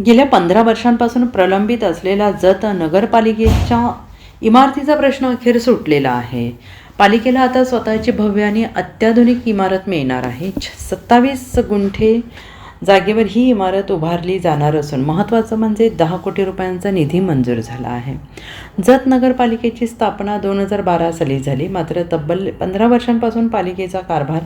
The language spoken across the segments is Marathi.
गेल्या 15 वर्षांपासून प्रलंबित असलेला जत नगरपालिकेच्या इमारतीचा प्रश्न अखेर सुटलेला आहे. पालिकेला आता स्वतःची भव्य आणि अत्याधुनिक इमारत मिळणार आहे. 27 गुंठे जागेवर ही इमारत उभारली जाणार असून महत्त्वाचं म्हणजे 10 कोटी रुपयांचा निधी मंजूर झाला आहे. जत नगरपालिकेची स्थापना 2012 साली झाली. मात्र तब्बल 15 वर्षांपासून पालिकेचा कारभार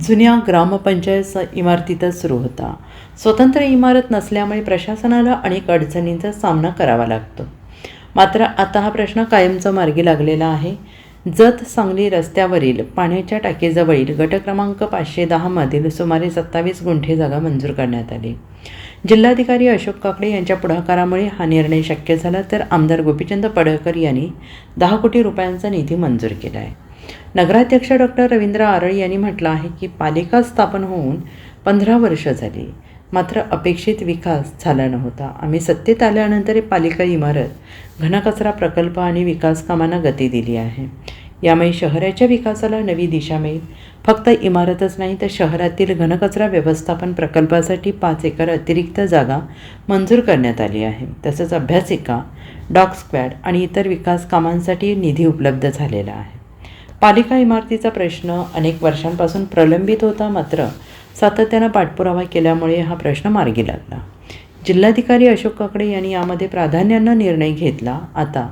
जुन्या ग्रामपंचायत इमारतीतच सुरू होता. स्वतंत्र इमारत नसल्यामुळे प्रशासनाला अनेक अडचणींचा सामना करावा लागतो. मात्र आता हा प्रश्न कायमचा मार्गी लागलेला आहे. जत सांगली रस्त्यावरील पाण्याच्या टाकीजवळील गट क्रमांक 510 मधील सुमारे 27 गुंठे जागा मंजूर करण्यात आली. जिल्हाधिकारी अशोक काकडे यांच्या पुढाकारामुळे हा निर्णय शक्य झाला. तर आमदार गोपीचंद पडळकर यांनी 10 कोटी रुपयांचा निधी मंजूर केला आहे. नगराध्यक्ष डॉक्टर रवींद्र आरळ यांनी म्हटलं आहे की पालिका स्थापन होऊन 15 वर्ष झाली, मात्र अपेक्षित विकास झाला नव्हता. आम्ही सत्तेत आल्यानंतर पालिका इमारत, घनकचरा प्रकल्प आणि विकास कामांना गती दिली आहे. यामुळे शहराच्या विकासाला नवी दिशा मिळेल. फक्त इमारतच नाही तर शहरातील घनकचरा व्यवस्थापन प्रकल्पासाठी 5 एकर अतिरिक्त जागा मंजूर करण्यात आली आहे. तसंच अभ्यासिका, डॉग स्क्वॅड आणि इतर विकास कामांसाठी निधी उपलब्ध झालेला आहे. पालिका इमारतीचा प्रश्न अनेक वर्षांपासून प्रलंबित होता. मात्र सातत्यानं पाठपुरावा केल्यामुळे हा प्रश्न मार्गी लागला. जिल्हाधिकारी अशोक काकडे यांनी यामध्ये प्राधान्यानं निर्णय घेतला. आता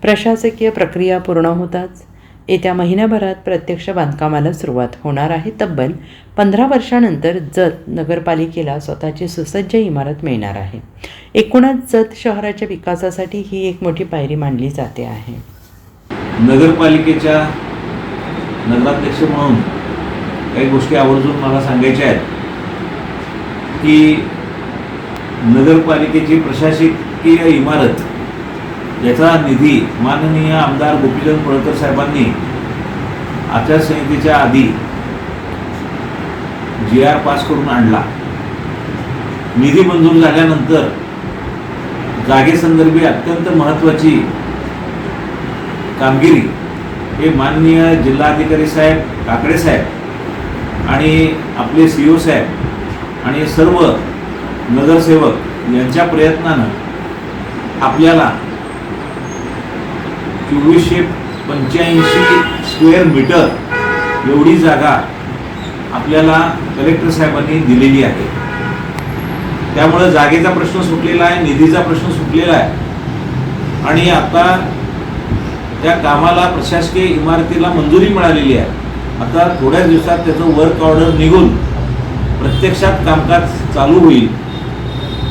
प्रशासकीय प्रक्रिया पूर्ण होताच येत्या महिन्याभरात प्रत्यक्ष बांधकामाला सुरुवात होणार आहे. तब्बल 15 वर्षानंतर जत नगरपालिकेला स्वतःची सुसज्ज इमारत मिळणार आहे. एकूणच जत शहराच्या विकासासाठी ही एक मोठी पायरी मानली जाते आहे. नगरपालिकेच्या नगराध्यक्ष म्हणून काही गोष्टी आवर्जून मला सांगायच्या आहेत की नगरपालिकेची प्रशासकीय इमारत याचा निधी माननीय आमदार गोपीचंद पडळकर साहेबांनी आचारसंहितेच्या आधी GR पास करून आणला. निधी मंजूर झाल्यानंतर जागेसंदर्भी अत्यंत महत्त्वाची कामगिरी हे माननीय जिल्हाधिकारी साहेब, काकडे साहेब आणि आपले CO साहेब आणि सर्व नगरसेवक यांच्या प्रयत्नानं आपल्याला 2485 स्क्वेअर मीटर एवढी जागा आपल्याला कलेक्टर साहेबांनी दिलेली आहे. त्यामुळे जागेचा प्रश्न सुटलेला आहे, निधीचा प्रश्न सुटलेला आहे आणि आता त्या कामाला प्रशासकीय इमारतीला मंजुरी मिळालेली आहे. आता थोड्याच दिवसात त्याचं वर्क ऑर्डर निघून प्रत्यक्षात कामकाज चालू होईल.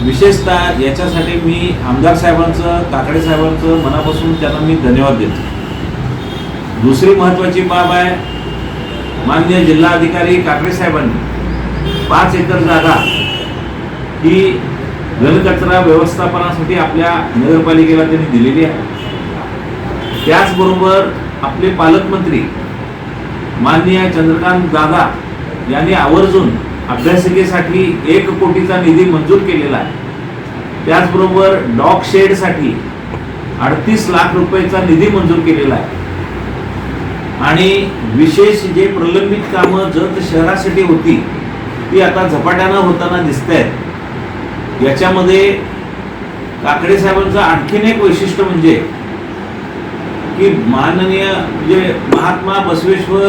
विशेषतः याच्यासाठी मी आमदार साहेबांचं, काकडे साहेबांचं मनापासून त्यांना मी धन्यवाद देतो. दुसरी महत्त्वाची बाब आहे, माननीय जिल्हाधिकारी काकडे साहेबांनी 5 एकर जागा ही घनकचरा व्यवस्थापनासाठी आपल्या नगरपालिकेला त्यांनी दिलेली आहे. त्याचबरोबर आपले पालकमंत्री माननीय चंद्रकांत दादा यांनी आवर्जून अभ्यासिकेसाठी 1 कोटीचा निधी मंजूर केलेला आहे. त्याचबरोबर डॉग शेडसाठी 38 लाख रुपयाचा निधी मंजूर केलेला आहे. आणि विशेष जे प्रलंबित कामं जत शहरासाठी होती ती आता झपाट्यानं होताना दिसत आहेत. याच्यामध्ये काकडे साहेबांचं आणखीन एक वैशिष्ट्य म्हणजे की माननीय म्हणजे महात्मा बसवेश्वर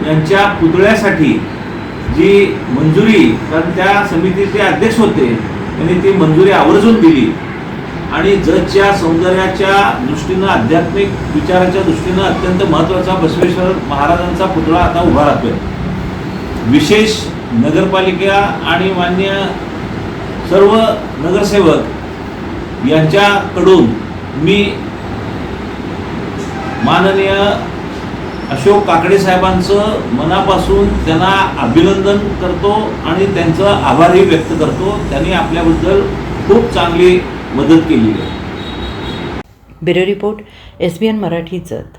यांच्या पुतळ्यासाठी जी मंजुरी, कारण त्या समितीचे अध्यक्ष होते, त्यांनी ती मंजुरी आवर्जून दिली आणि जतच्या सौंदर्याच्या दृष्टीनं, आध्यात्मिक विचाराच्या दृष्टीनं अत्यंत महत्त्वाचा बसवेश्वर महाराजांचा पुतळा आता उभा राहतोय. विशेष नगरपालिका आणि मान्य सर्व नगरसेवक यांच्याकडून मी माननीय अशोक काकडे साहेबांचं मनापासून त्यांना अभिनंदन करतो आणि त्यांचं आभारही व्यक्त करतो. त्यांनी आपल्याबद्दल खूप चांगली मदत केली आहे. Bureau report, SBN Marathi Jat.